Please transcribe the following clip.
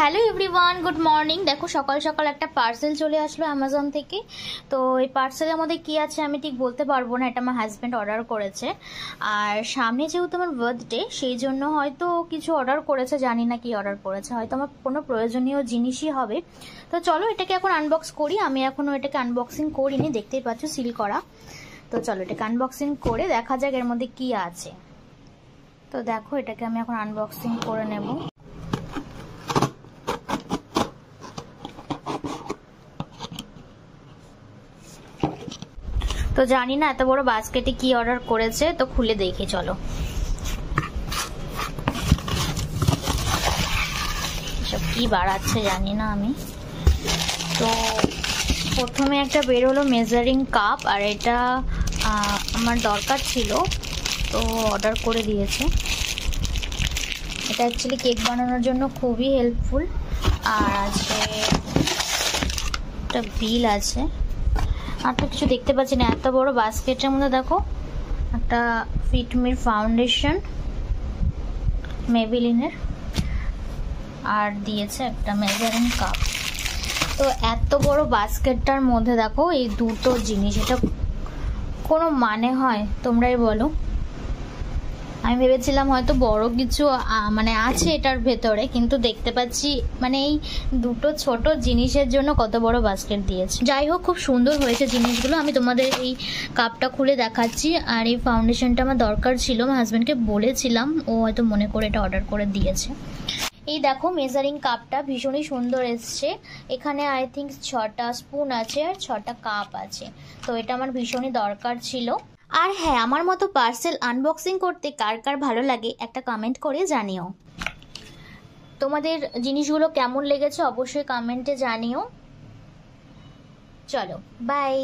Hello everyone, good morning. দেখো সকাল সকাল একটা পার্সেল চলে আসলো অ্যামাজন থেকে। তো এই পার্সেলের মধ্যে কী আছে আমি ঠিক বলতে পারবো না, এটা আমার হাজব্যান্ড অর্ডার করেছে। আর সামনে যেহেতু আমার বার্থডে, সেই জন্য হয়তো কিছু অর্ডার করেছে, জানি না কি অর্ডার করেছে, হয়তো আমার কোনো প্রয়োজনীয় জিনিসই হবে। তো চলো এটাকে এখন আনবক্স করি। আমি এখনও এটাকে আনবক্সিং করিনি, দেখতেই পাচ্ছ সিল করা। তো চলো এটাকে আনবক্সিং করে দেখা যাক এর মধ্যে কী আছে। তো দেখো এটাকে আমি এখন আনবক্সিং করে নেব। তো জানি না এত বড় বাস্কেটে কি অর্ডার করেছে, তো খুলে দেখি চলো। সব কি বাড়াচ্ছে জানি না আমি। তো প্রথমে একটা বের হলো মেজারিং কাপ, আর এটা আমার দরকার ছিল তো অর্ডার করে দিয়েছে। এটা অ্যাকচুয়ালি কেক বানানোর জন্য খুবই হেল্পফুল। আর আছে একটা বিল আছে, আর তো কিছু দেখতে পাচ্ছি না। এত বড় বাস্কেটের মধ্যে দেখো একটা ফিটমির ফাউন্ডেশন মেবিলিনের, আর দিয়েছে একটা মেজারিং কাপ। তো এত বড় বাস্কেটটার মধ্যে দেখো এই দুটো জিনিস, এটা কোনো মানে হয় তোমরাই বলো। আমি ভেবেছিলাম হয়তো বড় কিছু মানে আছে এটার ভেতরে, কিন্তু দেখতে পাচ্ছি মানে এই দুটো ছোট জিনিসের জন্য কত বড় বাস্কেট দিয়েছে। যাই হোক, খুব সুন্দর হয়েছে জিনিসগুলো। আমি তোমাদের এই কাপটা খুলে দেখাচ্ছি। আর এই ফাউন্ডেশনটা আমার দরকার ছিল, আমার হাজব্যান্ডকে বলেছিলাম, ও হয়তো মনে করে এটা অর্ডার করে দিয়েছে। এই দেখো মেজারিং কাপটা ভীষণই সুন্দর এসছে। এখানে আই থিঙ্ক 6টা স্পুন আছে আর 6টা কাপ আছে। তো এটা আমার ভীষণই দরকার ছিল। আর হ্যাঁ, আমার মতো পার্সেল আনবক্সিং করতে কার কার ভালো লাগে একটা কমেন্ট করে জানিও। তোমাদের জিনিসগুলো কেমন লেগেছে অবশ্যই কমেন্টে জানিও। চলো বাই।